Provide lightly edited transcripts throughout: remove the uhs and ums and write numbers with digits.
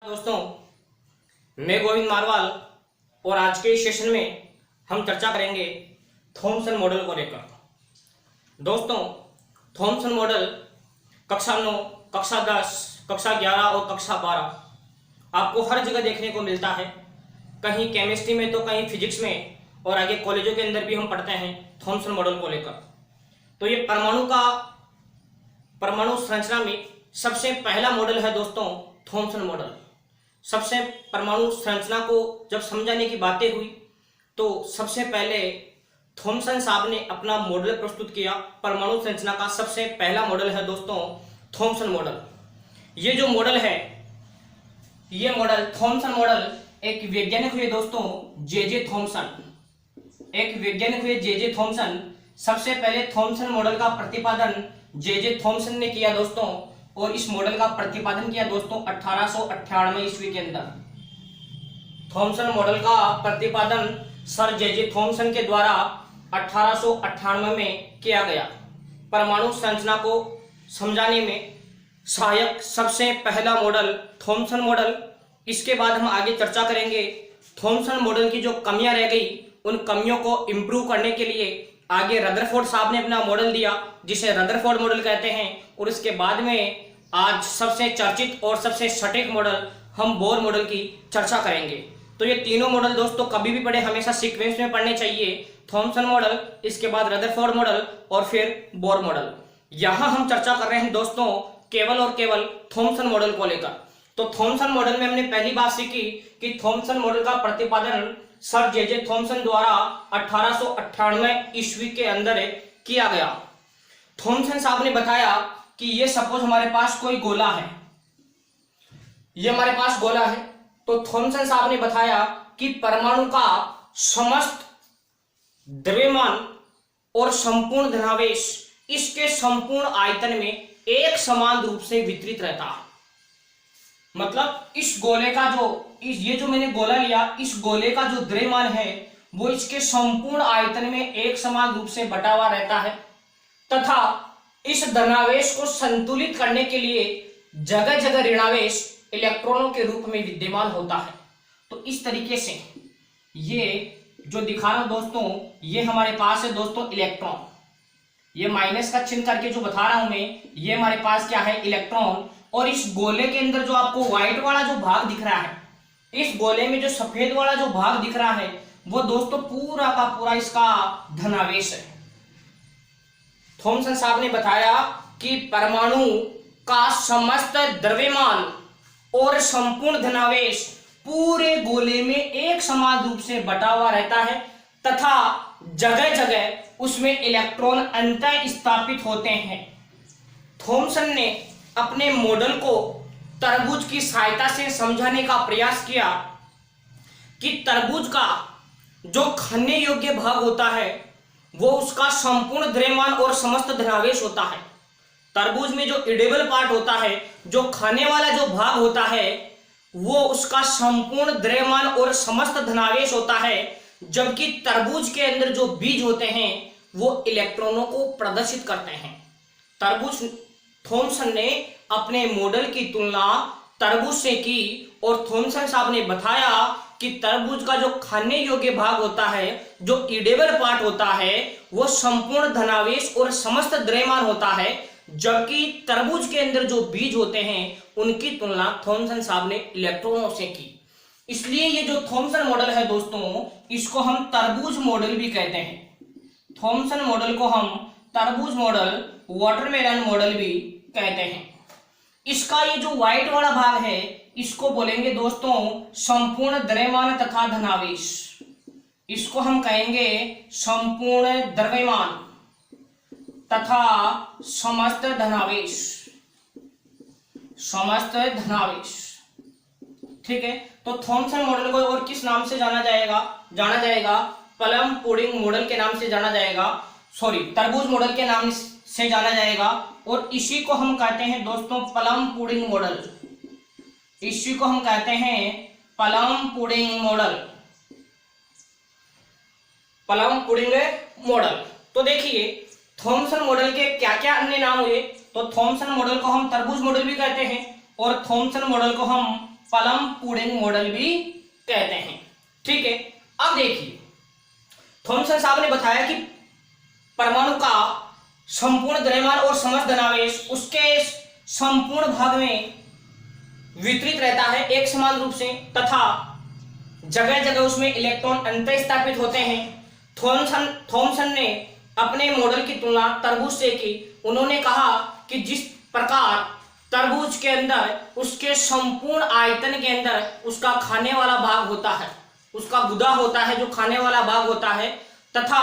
दोस्तों, मैं गोविंद मारवाल और आज के इस सेशन में हम चर्चा करेंगे थॉमसन मॉडल को लेकर। दोस्तों, थॉमसन मॉडल कक्षा 9, कक्षा 10, कक्षा 11 और कक्षा 12 आपको हर जगह देखने को मिलता है। कहीं केमिस्ट्री में तो कहीं फिजिक्स में और आगे कॉलेजों के अंदर भी हम पढ़ते हैं थॉमसन मॉडल को लेकर। तो ये परमाणु संरचना में सबसे पहला मॉडल है दोस्तों थॉमसन मॉडल। सबसे परमाणु संरचना को जब समझाने की बातें हुई तो सबसे पहले थॉमसन साहब ने अपना मॉडल प्रस्तुत किया। परमाणु संरचना का सबसे पहला मॉडल है दोस्तों थॉमसन मॉडल। ये जो मॉडल है, ये मॉडल थॉमसन मॉडल एक वैज्ञानिक हुए दोस्तों जे थॉमसन। एक वैज्ञानिक हुए जे थॉमसन। सबसे पहले थॉमसन मॉडल का प्रतिपादन जे थॉमसन ने किया दोस्तों, और इस मॉडल का प्रतिपादन किया दोस्तों 1898 ईस्वी के अंदर। थॉमसन मॉडल का प्रतिपादन सर जे थॉमसन के द्वारा 1898 में किया गया। परमाणु संरचना को समझाने में सहायक सबसे पहला मॉडल थॉमसन मॉडल। इसके बाद हम आगे चर्चा करेंगे थॉमसन मॉडल की जो कमियां रह गई, उन कमियों को इम्प्रूव करने के लिए आगे रदरफोर्ड साहब ने अपना मॉडल दिया, जिसे रदरफोर्ड मॉडल कहते हैं। और इसके बाद में आज सबसे चर्चित और सबसे सटीक मॉडल हम बोर मॉडल की चर्चा करेंगे। तो ये तीनों मॉडल दोस्तों कभी भी पढ़े, हमेशा सीक्वेंस में पढ़ने चाहिए। थॉमसन मॉडल, इसके बाद रदरफोर्ड मॉडल और फिर बोर मॉडल। यहां हम चर्चा कर रहे हैं दोस्तों केवल और केवल थॉमसन मॉडल को लेकर। तो थॉमसन मॉडल में हमने पहली बात सीखी कि थॉमसन मॉडल का प्रतिपादन सर जे थॉमसन द्वारा 1898 ईस्वी के अंदर किया गया। थॉमसन साहब ने बताया कि ये सपोज हमारे पास कोई गोला है, ये हमारे पास गोला है। तो थॉमसन साहब ने बताया कि परमाणु का समस्त द्रव्यमान और संपूर्ण धनावेश इसके संपूर्ण आयतन में एक समान रूप से वितरित रहता है। मतलब इस गोले का ये जो मैंने गोला लिया, इस गोले का जो द्रव्यमान है वो इसके संपूर्ण आयतन में एक समान रूप से बटा हुआ रहता है, तथा इस धनावेश को संतुलित करने के लिए जगह जगह ऋणावेश इलेक्ट्रॉनों के रूप में विद्यमान होता है। तो इस तरीके से ये जो दिखा रहा हूं दोस्तों, ये हमारे पास है दोस्तों इलेक्ट्रॉन। ये माइनस का चिन्ह करके जो बता रहा हूं मैं, ये हमारे पास क्या है इलेक्ट्रॉन। और इस गोले के अंदर जो आपको व्हाइट वाला जो भाग दिख रहा है, इस गोले में जो सफेद वाला जो भाग दिख रहा है वो दोस्तों पूरा का पूरा इसका धनावेश है। थॉमसन साहब ने बताया कि परमाणु का समस्त द्रव्यमान और संपूर्ण धनावेश पूरे गोले में एक समान रूप से बटा हुआ रहता है, तथा जगह जगह उसमें इलेक्ट्रॉन अंतः स्थापित होते हैं। थॉमसन ने अपने मॉडल को तरबूज की सहायता से समझाने का प्रयास किया कि तरबूज का जो खाने योग्य भाग होता है वो उसका संपूर्ण द्रव्यमान और समस्त धनावेश होता है। तरबूज में जो इडेबल पार्ट होता है, जो खाने वाला जो भाग होता है, वो उसका संपूर्ण द्रव्यमान और समस्त धनावेश होता है, जबकि तरबूज के अंदर जो बीज होते हैं वो इलेक्ट्रॉनों को प्रदर्शित करते हैं। थॉमसन ने अपने मॉडल की तुलना तरबूज से की और थॉमसन साहब ने बताया कि तरबूज का जो खाने योग्य भाग होता है, जो ईडेबल पार्ट होता है, वो संपूर्ण धनावेश और समस्त द्रव्यमान होता है, जबकि तरबूज के अंदर जो बीज होते हैं उनकी तुलना थॉमसन साहब ने इलेक्ट्रॉनों से की। इसलिए ये जो थॉमसन मॉडल है दोस्तों, इसको हम तरबूज मॉडल भी कहते हैं। थॉमसन मॉडल को हम तरबूज मॉडल, वाटरमेलन मॉडल भी कहते हैं। इसका ये जो व्हाइट वाला भाग है इसको बोलेंगे दोस्तों संपूर्ण द्रव्यमान तथा धनावेश। इसको हम कहेंगे संपूर्ण द्रव्यमान तथा समस्त धनावेश। ठीक है। तो थॉमसन मॉडल को और किस नाम से जाना जाएगा? प्लम पुडिंग मॉडल के नाम से जाना जाएगा, तरबूज मॉडल के नाम से जाना जाएगा। और इसी को हम कहते हैं दोस्तों प्लम पुडिंग मॉडल। इसी को हम कहते हैं प्लम पुडिंग मॉडल। तो देखिए थॉमसन मॉडल के क्या क्या अन्य नाम हुए। तो थॉमसन मॉडल को हम तरबूज मॉडल भी कहते हैं और थॉमसन मॉडल को हम प्लम पुडिंग मॉडल भी कहते हैं। ठीक है, अब देखिए थॉमसन साहब ने बताया कि परमाणु का संपूर्ण द्रव्यमान और समस्त धनावेश उसके संपूर्ण भाग में वितरित रहता है एक समान रूप से, तथा जगह जगह उसमें इलेक्ट्रॉन अंतःस्थापित होते हैं। थॉमसन ने अपने मॉडल की तुलना तरबूज से की। उन्होंने कहा कि जिस प्रकार तरबूज के अंदर उसके संपूर्ण आयतन के अंदर उसका खाने वाला भाग होता है, उसका गुदा होता है जो खाने वाला भाग होता है, तथा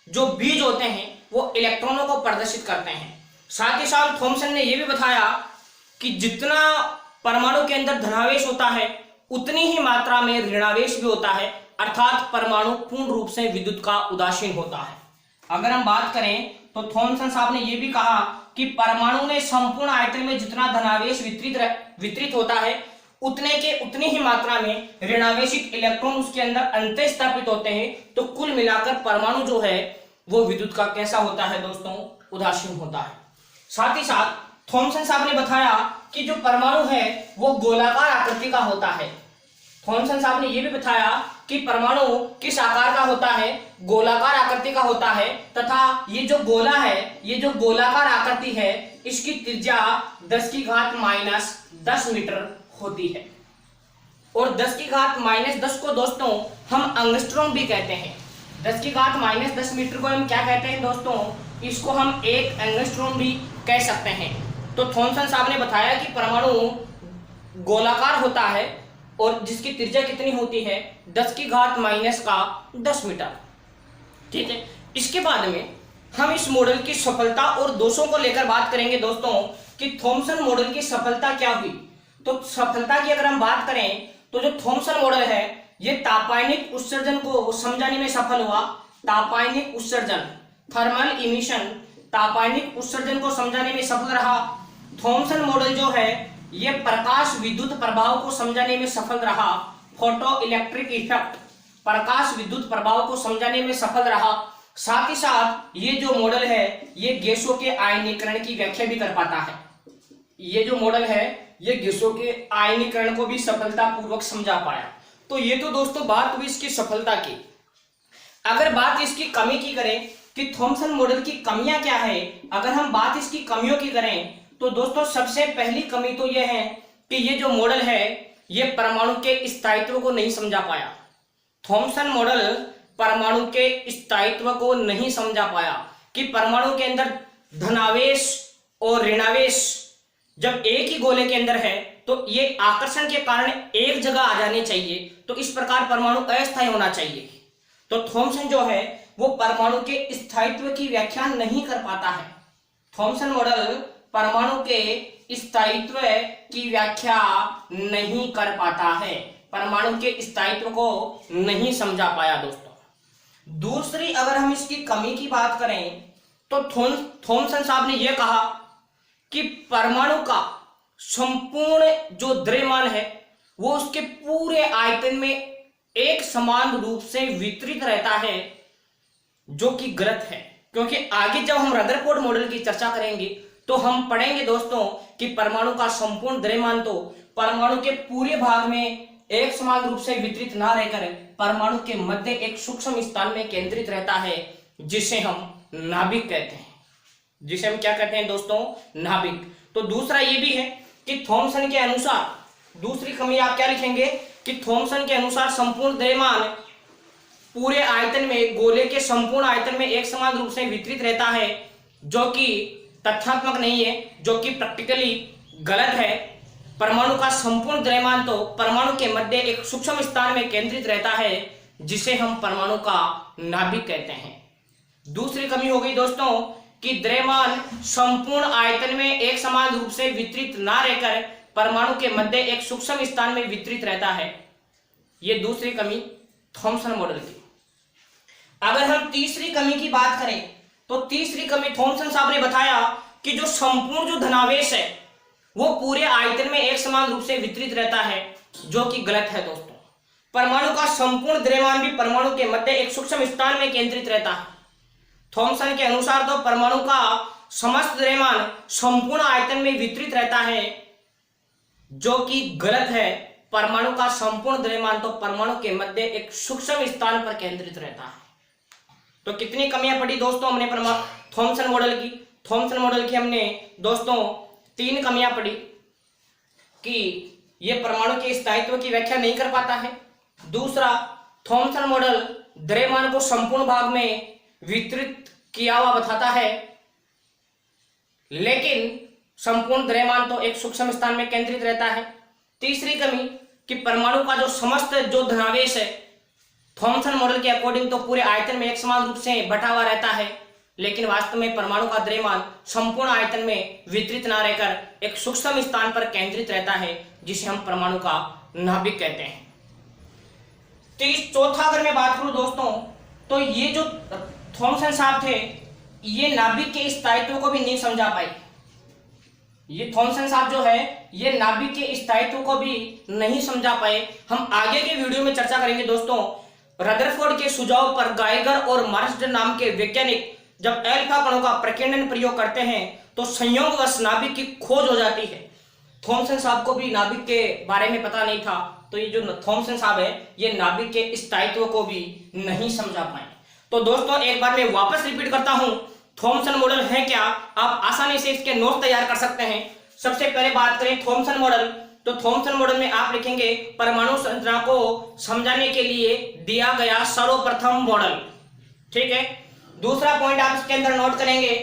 जो बीज होते हैं वो इलेक्ट्रॉनों को प्रदर्शित करते हैं। साथ ही साथ थॉमसन ने यह भी बताया कि जितना परमाणु के अंदर धनावेश होता है उतनी ही मात्रा में ऋणावेश भी होता है, अर्थात परमाणु पूर्ण रूप से विद्युत का उदासीन होता है। अगर हम बात करें तो थॉमसन साहब ने यह भी कहा कि परमाणु में संपूर्ण आयतन में जितना धनावेश वितरित होता है उतनी ही मात्रा में ऋणावेशित इलेक्ट्रॉन उसके अंदर अंतःस्थापित होते हैं। तो कुल मिलाकर परमाणु जो है वो विद्युत का कैसा होता है दोस्तों, उदासीन होता है। साथ ही साथ थॉमसन साहब ने बताया कि जो परमाणु है वो गोलाकार आकृति का होता है। थॉमसन साहब ने यह भी बताया कि परमाणु किस आकार का होता है, गोलाकार आकृति का होता है, तथा ये जो गोला है, ये जो गोलाकार आकृति है इसकी त्रिज्या 10⁻⁻10 मीटर होती है। और 10⁻⁻10 को दोस्तों हम एंगस्ट्रॉम भी कहते हैं। 10⁻⁻10 मीटर को हम क्या कहते हैं दोस्तों, इसको हम एक एंगस्ट्रॉम भी कह सकते हैं। तो थॉमसन साहब ने बताया कि परमाणु गोलाकार होता है और जिसकी त्रिज्या कितनी होती है 10⁻⁻10 मीटर। ठीक है, इसके बाद में हम इस मॉडल की सफलता और दोषों को लेकर बात करेंगे दोस्तों कि थॉमसन मॉडल की सफलता क्या हुई। तो सफलता की अगर हम बात करें तो जो थॉमसन मॉडल है ये तापायनिक उत्सर्जन को समझाने में सफल हुआ। तापायनिक उत्सर्जन, थर्मल इमिशन, तापायनिक उत्सर्जन को समझाने में सफल रहा। थॉमसन मॉडल जो है ये प्रकाश विद्युत प्रभाव को समझाने में सफल रहा। फोटो इलेक्ट्रिक इफेक्ट, प्रकाश विद्युत प्रभाव को समझाने में सफल रहा। साथ ही साथ ये जो मॉडल है ये गैसों के आयनीकरण की व्याख्या भी कर पाता है। ये जो मॉडल है ये गैसों के आयनीकरण को भी सफलतापूर्वक समझा पाया। तो ये तो दोस्तों बात हुई इसकी सफलता की। अगर बात इसकी कमी की करें कि थॉमसन मॉडल की कमियां क्या है, अगर हम बात इसकी कमियों की करें तो दोस्तों सबसे पहली कमी तो यह है कि ये जो मॉडल है ये परमाणु के स्थायित्व को नहीं समझा पाया। थॉमसन मॉडल परमाणु के स्थायित्व को नहीं समझा पाया कि परमाणु के अंदर धनावेश और ऋणावेश जब एक ही गोले के अंदर है तो ये आकर्षण के कारण एक जगह आ जाने चाहिए, तो इस प्रकार परमाणु अस्थायी होना चाहिए। तो थॉमसन जो है वो परमाणु के स्थायित्व की व्याख्या नहीं कर पाता है। थॉमसन मॉडल परमाणु के स्थायित्व की व्याख्या नहीं कर पाता है, परमाणु के स्थायित्व को नहीं समझा पाया दोस्तों। दूसरी अगर हम इसकी कमी की बात करें तो थॉमसन साहब ने यह कहा कि परमाणु का संपूर्ण जो द्रव्यमान है वो उसके पूरे आयतन में एक समान रूप से वितरित रहता है, जो कि गलत है। क्योंकि आगे जब हम रदरफोर्ड मॉडल की चर्चा करेंगे तो हम पढ़ेंगे दोस्तों कि परमाणु का संपूर्ण द्रव्यमान तो परमाणु के पूरे भाग में एक समान रूप से वितरित ना रहकर परमाणु के मध्य एक सूक्ष्म स्थान में केंद्रित रहता है, जिसे हम नाभिक कहते हैं। जिसे हम क्या कहते हैं दोस्तों, नाभिक। तो दूसरा ये भी है कि थॉमसन के अनुसार, दूसरी कमी आप क्या लिखेंगे कि थॉमसन के अनुसार संपूर्ण द्रव्यमान पूरे आयतन में, गोले के संपूर्ण आयतन में एक समान रूप से वितरित रहता है, जो कि तथ्यात्मक नहीं है, जो कि प्रैक्टिकली गलत है। परमाणु का संपूर्ण द्रव्यमान तो परमाणु के मध्य एक सूक्ष्म स्थान में केंद्रित रहता है, जिसे हम परमाणु का नाभिक कहते हैं। दूसरी कमी हो गई दोस्तों कि द्रव्यमान संपूर्ण आयतन में एक समान रूप से वितरित ना रहकर परमाणु के मध्य एक सूक्ष्म स्थान में वितरित रहता है। यह दूसरी कमी थॉमसन मॉडल की। अगर हम तीसरी कमी की बात करें तो तीसरी कमी थॉमसन साहब ने बताया कि जो संपूर्ण जो धनावेश है वो पूरे आयतन में एक समान रूप से वितरित रहता है, जो कि गलत है दोस्तों। परमाणु का संपूर्ण द्रव्यमान भी परमाणु के मध्य एक सूक्ष्म स्थान में केंद्रित रहता है। थॉमसन के अनुसार तो परमाणु का समस्त द्रव्यमान संपूर्ण आयतन में वितरित रहता है, जो कि गलत है। परमाणु का संपूर्ण द्रव्यमान तो परमाणु के मध्य एक सूक्ष्म स्थान पर केंद्रित रहता है। तो कितनी कमियां पड़ी दोस्तों हमने थॉमसन मॉडल की? थॉमसन मॉडल की हमने दोस्तों 3 कमियां पड़ी कि यह परमाणु के स्थायित्व की व्याख्या नहीं कर पाता है। दूसरा, थॉमसन मॉडल द्रव्यमान को संपूर्ण भाग में वितरित किया हुआ बताता है, लेकिन संपूर्ण द्रव्यमान तो एक सूक्ष्म स्थान में केंद्रित रहता है। तीसरी कमी कि परमाणु का जो समस्त जो धनावेश है थॉमसन मॉडल के अकॉर्डिंग तो पूरे आयतन में एक समान रूप से बटा हुआ रहता है, लेकिन वास्तव में परमाणु का द्रव्यमान संपूर्ण आयतन में वितरित ना रहकर एक सूक्ष्म स्थान पर केंद्रित रहता है, जिसे हम परमाणु का नाभिक कहते हैं। चौथा अगर मैं बात करूं दोस्तों, तो ये जो थॉमसन साहब थे ये नाभिक के स्थायित्व को भी नहीं समझा पाए। ये थॉमसन साहब जो है ये नाभिक के स्थायित्व को भी नहीं समझा पाए। हम आगे के वीडियो में चर्चा करेंगे दोस्तों। रदरफोर्ड के सुझाव पर गाइगर और मार्सडन नाम के वैज्ञानिक जब अल्फा कणों का प्रकीर्णन प्रयोग करते हैं तो संयोगवश नाभिक की खोज हो जाती है। थॉमसन साहब को भी नाभिक के बारे में पता नहीं था, तो ये जो थॉमसन साहब है ये नाभिक के स्थायित्व को भी नहीं समझा पाए। तो दोस्तों एक बार मैं वापस रिपीट करता हूं, थॉमसन मॉडल है क्या? आप आसानी से इसके नोट तैयार कर सकते हैं। सबसे पहले बात करें थॉमसन मॉडल, तो थॉमसन मॉडल में आप लिखेंगे परमाणु संरचना को समझाने के लिए दिया गया सर्वप्रथम मॉडल। ठीक है। दूसरा पॉइंट आप इसके अंदर नोट करेंगे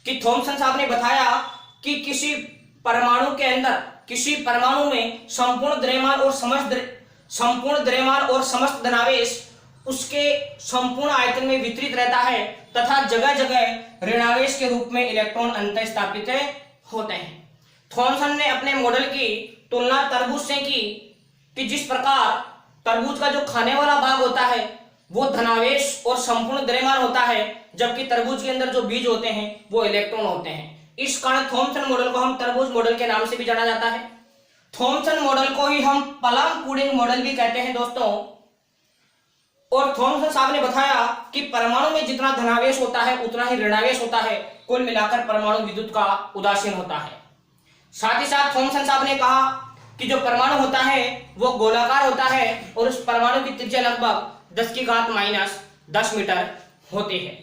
कि थॉमसन साहब ने बताया कि किसी परमाणु के अंदर, किसी परमाणु में संपूर्ण द्रव्यमान और समस्त धनावेश उसके संपूर्ण आयतन में वितरित रहता है तथा जगह जगह ऋणावेश के रूप में इलेक्ट्रॉन अंतःस्थापित होते हैं। थॉमसन ने अपने मॉडल की तुलना तरबूज से की कि जिस प्रकार तरबूज का जो खाने वाला भाग होता है वो धनावेश और संपूर्ण द्रव्यमान होता है, जबकि तरबूज के अंदर जो बीज होते हैं वो इलेक्ट्रॉन होते हैं। इस कारण थॉमसन मॉडल को हम तरबूज मॉडल के नाम से भी जाना जाता है। थॉमसन मॉडल को ही हम पलाम पुडिंग मॉडल भी कहते हैं दोस्तों। और थॉमसन साहब ने बताया कि परमाणु में जितना धनावेश होता है उतना ही ऋणावेश होता है, कुल मिलाकर परमाणु विद्युत का उदासीन होता है। साथ ही साथ थॉमसन साहब ने कहा कि जो परमाणु होता है वो गोलाकार होता है और उस परमाणु की त्रिज्या लगभग 10⁻⁻10 मीटर होती है।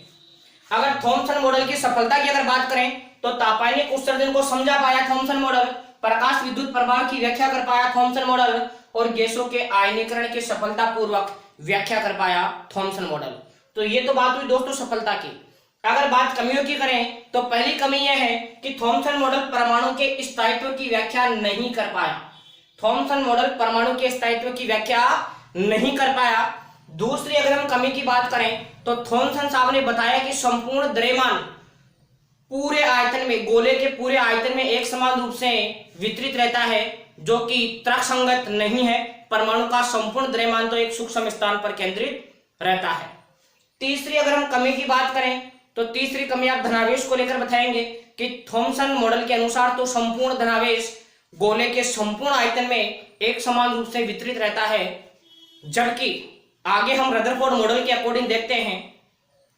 अगर थॉमसन मॉडल की सफलता की अगर बात करें तो तापायनिक उत्सर्जन को समझा पाया थॉमसन मॉडल, प्रकाश विद्युत प्रभाव की व्याख्या कर पाया थॉमसन मॉडल और गैसों के आयनीकरण की सफलतापूर्वक व्याख्या कर पाया थॉमसन मॉडल। तो ये तो बात हुई दोस्तों सफलता की। अगर बात कमियों की करें तो पहली कमी यह है कि थॉमसन मॉडल परमाणु के स्थायित्व की व्याख्या नहीं कर पाया। थॉमसन मॉडल परमाणु के स्थायित्व की व्याख्या नहीं कर पाया। दूसरी अगर हम कमी की बात करें तो थॉमसन साहब ने बताया कि संपूर्ण द्रव्यमान पूरे आयतन में, गोले के पूरे आयतन में एक समान रूप से वितरित रहता है, जो कि तर्कसंगत नहीं है। परमाणु का संपूर्ण द्रव्यमान तो एक सूक्ष्म स्थान पर केंद्रित रहता है। तीसरी अगर हम कमी की बात करें तो तीसरी कमी आप धनावेश को लेकर बताएंगे कि थॉमसन मॉडल के अनुसार तो संपूर्ण धनावेश गोले के संपूर्ण आयतन में एक समान रूप से वितरित रहता है, जबकि आगे हम रदरफोर्ड मॉडल के अकॉर्डिंग देखते हैं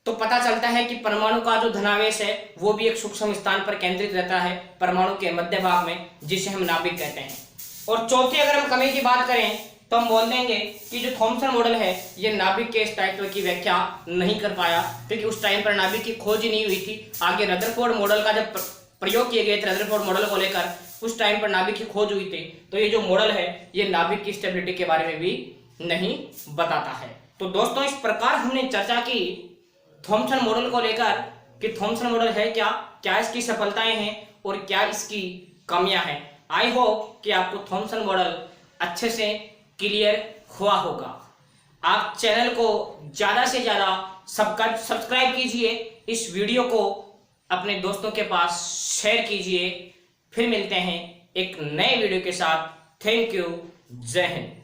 तो पता चलता है कि परमाणु का जो धनावेश है वो भी एक सूक्ष्म स्थान पर केंद्रित रहता है, परमाणु के मध्य भाग में, जिसे हम नाभिक कहते हैं। और चौथी अगर हम कमी की बात करें तो हम बोल देंगे कि जो थॉमसन मॉडल है ये नाभिक के स्थायित्व की व्याख्या नहीं कर पाया, क्योंकि उस टाइम पर नाभिक की खोज ही नहीं हुई थी। आगे रदरफोर्ड मॉडल का जब प्रयोग किए गए थे रदरफोर्ड मॉडल को लेकर, उस टाइम पर नाभिक की खोज हुई थी। तो ये जो मॉडल है ये नाभिक की स्टेबिलिटी के बारे में भी नहीं बताता है। तो दोस्तों इस प्रकार हमने चर्चा की थॉमसन मॉडल को लेकर कि थॉमसन मॉडल है क्या इसकी सफलताएं हैं और क्या इसकी कमियां हैं। आई होप कि आपको थॉमसन मॉडल अच्छे से क्लियर हुआ होगा। आप चैनल को ज़्यादा से ज़्यादा सब्सक्राइब कीजिए, इस वीडियो को अपने दोस्तों के पास शेयर कीजिए। फिर मिलते हैं एक नए वीडियो के साथ। Thank you. जय हिंद।